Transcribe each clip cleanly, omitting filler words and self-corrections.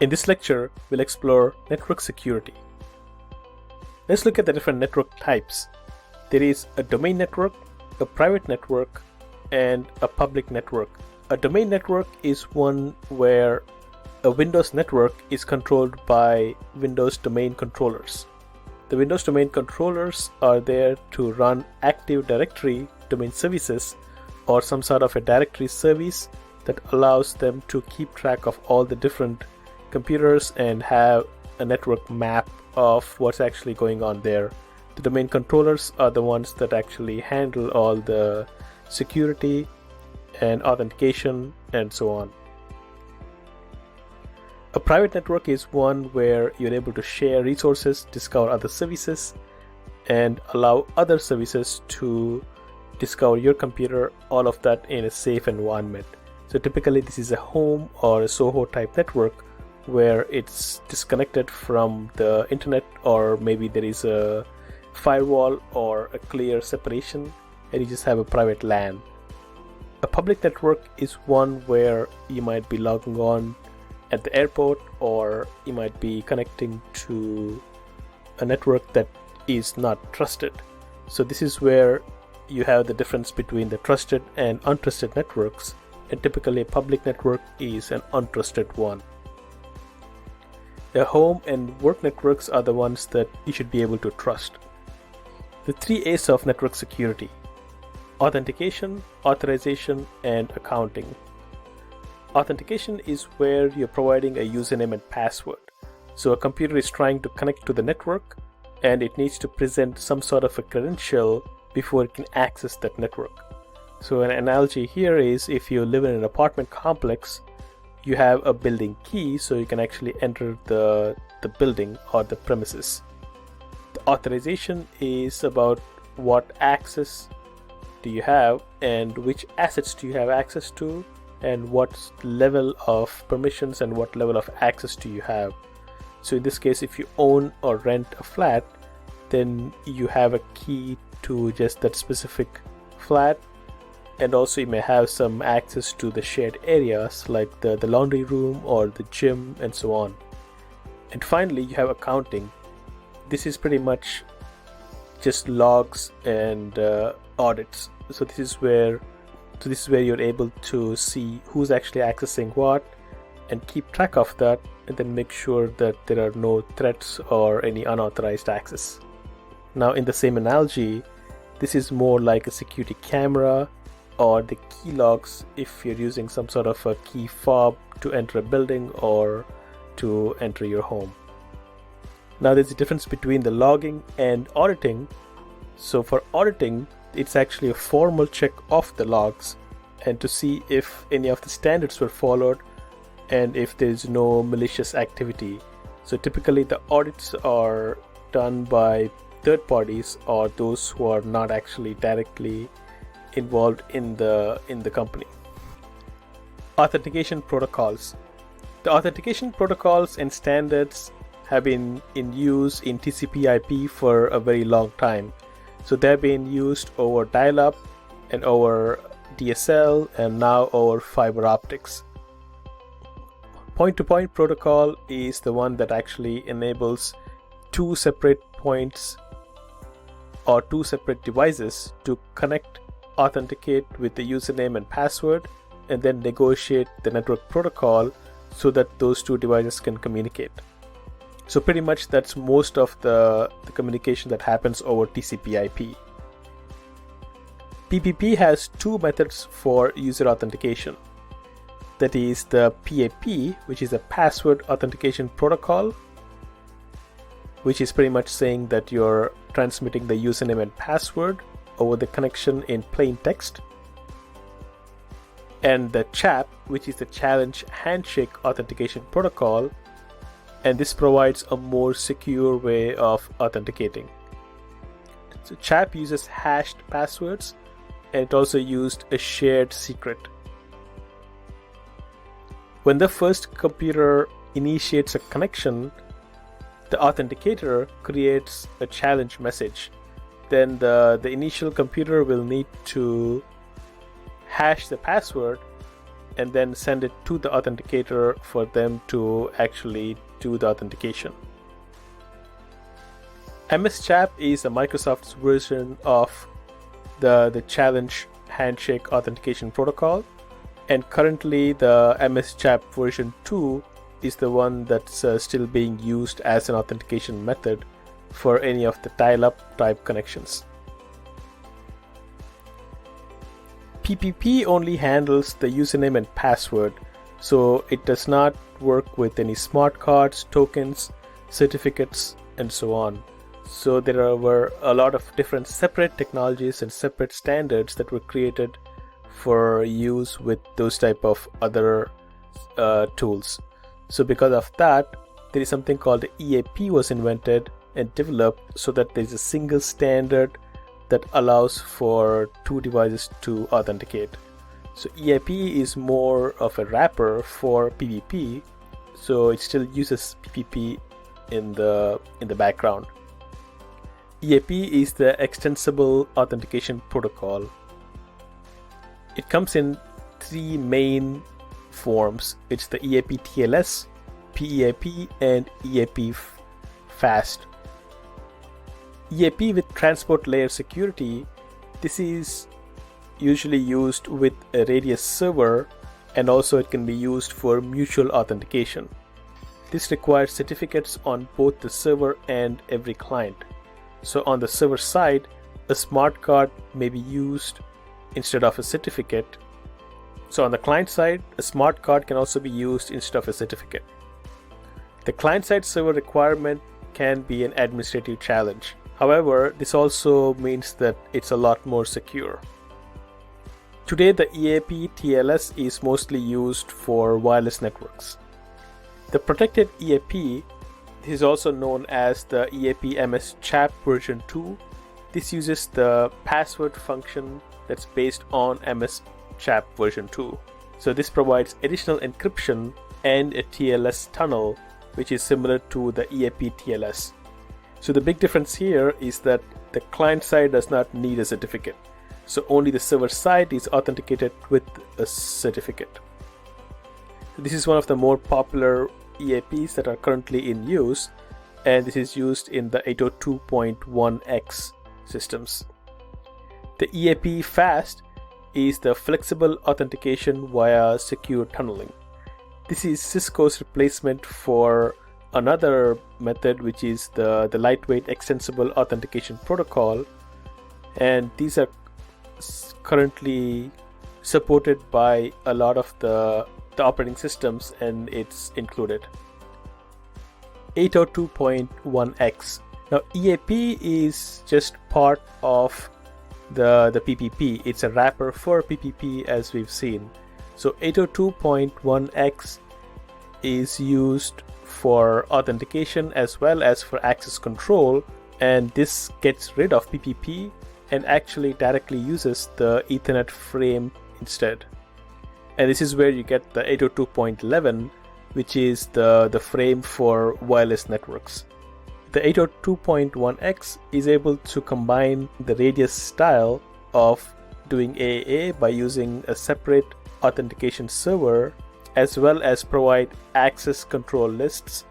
In this lecture, we'll explore network security. Let's look at the different network types. There is a domain network, a private network, and a public network. A domain network is one where a Windows network is controlled by Windows domain controllers. The Windows domain controllers are there to run Active Directory domain services or some sort of a directory service that allows them to keep track of all the different computers and have a network map of what's actually going on there. The domain controllers are the ones that actually handle all the security and authentication and so on. A private network is one where you're able to share resources, discover other services, and allow other services to discover your computer, all of that in a safe environment. So typically this is a home or a Soho type network where it's disconnected from the internet, or maybe there is a firewall or a clear separation and you just have a private LAN. A public network is one where you might be logging on at the airport, or you might be connecting to a network that is not trusted. So this is where you have the difference between the trusted and untrusted networks, and typically a public network is an untrusted one. The home and work networks are the ones that you should be able to trust. The 3 A's of network security: authentication, authorization, and accounting. Authentication is where you're providing a username and password. So a computer is trying to connect to the network and it needs to present some sort of a credential before it can access that network. So an analogy here is, if you live in an apartment complex, you have a building key so you can actually enter the building or the premises. The authorization is about what access do you have and which assets do you have access to, and what level of permissions and what level of access do you have. So in this case, if you own or rent a flat, then you have a key to just that specific flat, and also you may have some access to the shared areas like the laundry room or the gym and so on. And finally, you have accounting. This is pretty much just logs and audits. So this is where you're able to see who's actually accessing what and keep track of that, and then make sure that there are no threats or any unauthorized access. Now, in the same analogy, this is more like a security camera or the key logs if you're using some sort of a key fob to enter a building or to enter your home. Now, there's a difference between the logging and auditing. So for auditing, it's actually a formal check of the logs and to see if any of the standards were followed and if there's no malicious activity. So typically the audits are done by third parties or those who are not actually directly involved in the company. Authentication protocols. The authentication protocols and standards have been in use in TCP/IP for a very long time. So they're being used over dial-up and over DSL and now over fiber optics. Point-to-point protocol is the one that actually enables 2 separate points or 2 separate devices to connect, authenticate with the username and password, and then negotiate the network protocol so that those 2 devices can communicate. So pretty much that's most of the communication that happens over TCP/IP. PPP has 2 methods for user authentication. That is the PAP, which is a password authentication protocol, which is pretty much saying that you're transmitting the username and password over the connection in plain text. And the CHAP, which is the challenge handshake authentication protocol, and this provides a more secure way of authenticating. So CHAP uses hashed passwords, and it also used a shared secret. When the first computer initiates a connection, the authenticator creates a challenge message. Then the initial computer will need to hash the password and then send it to the authenticator for them to actually do the authentication. MSChap is a Microsoft's version of the challenge handshake authentication protocol, and currently the MSChap version 2 is the one that's still being used as an authentication method for any of the dial-up type connections. PPP only handles the username and password, so it does not work with any smart cards, tokens, certificates, and so on. So there were a lot of different separate technologies and separate standards that were created for use with those type of other tools. So because of that, there is something called EAP was invented and developed so that there is a single standard that allows for two devices to authenticate. So EAP is more of a wrapper for PPP, so it still uses PPP in the background. EAP is the extensible authentication protocol. It comes in three main forms. It's the EAP TLS, PEAP, and EAP Fast. EAP with transport layer security, this is usually used with a Radius server, and also it can be used for mutual authentication. This requires certificates on both the server and every client. So on the server side, a smart card may be used instead of a certificate. So on the client side, a smart card can also be used instead of a certificate. The client-side server requirement can be an administrative challenge. However, this also means that it's a lot more secure. Today, the EAP TLS is mostly used for wireless networks. The protected EAP is also known as the EAP MSChap version 2. This uses the password function that's based on MSChap version 2. So this provides additional encryption and a TLS tunnel, which is similar to the EAP TLS. So the big difference here is that the client side does not need a certificate. So only the server side is authenticated with a certificate. This is one of the more popular EAPs that are currently in use, and this is used in the 802.1x systems. The EAP Fast is the flexible authentication via secure tunneling. This is Cisco's replacement for another method, which is the lightweight extensible authentication protocol, and these are currently supported by a lot of the operating systems, and it's included. 802.1x. Now EAP is just part of the PPP. It's a wrapper for PPP, as we've seen. So 802.1x is used for authentication as well as for access control, and this gets rid of PPP and actually directly uses the Ethernet frame instead. And this is where you get the 802.11, which is the frame for wireless networks. The 802.1x is able to combine the Radius style of doing AAA by using a separate authentication server, as well as provide access control lists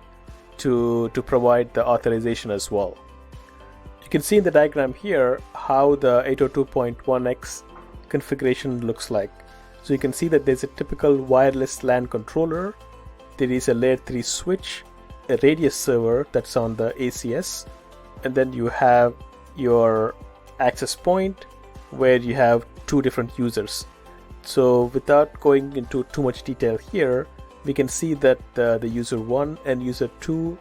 to provide the authorization as well. You can see in the diagram here how the 802.1x configuration looks like. So you can see that there's a typical wireless LAN controller, there is a layer 3 switch, a Radius server that's on the ACS, and then you have your access point where you have two different users. So without going into too much detail here, we can see that the user 1 and user 2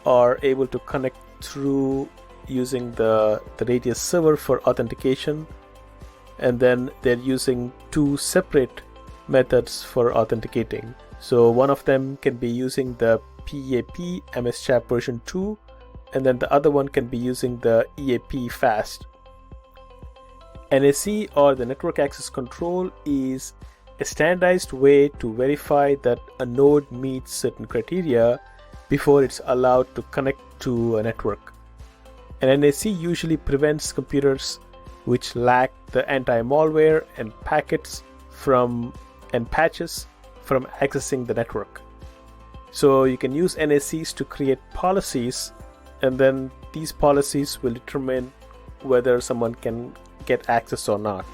are able to connect through using the Radius server for authentication, and then they're using two separate methods for authenticating. So one of them can be using the PEAP MSChap version 2, and then the other one can be using the EAP Fast. NAC, or the Network Access Control, is a standardized way to verify that a node meets certain criteria before it's allowed to connect to a network. And NAC usually prevents computers which lack the anti-malware and packets from and patches from accessing the network. So you can use NACs to create policies, and then these policies will determine whether someone can get access or not.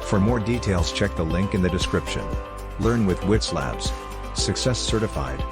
For more details, check the link in the description. Learn with Whizlabs. Success certified.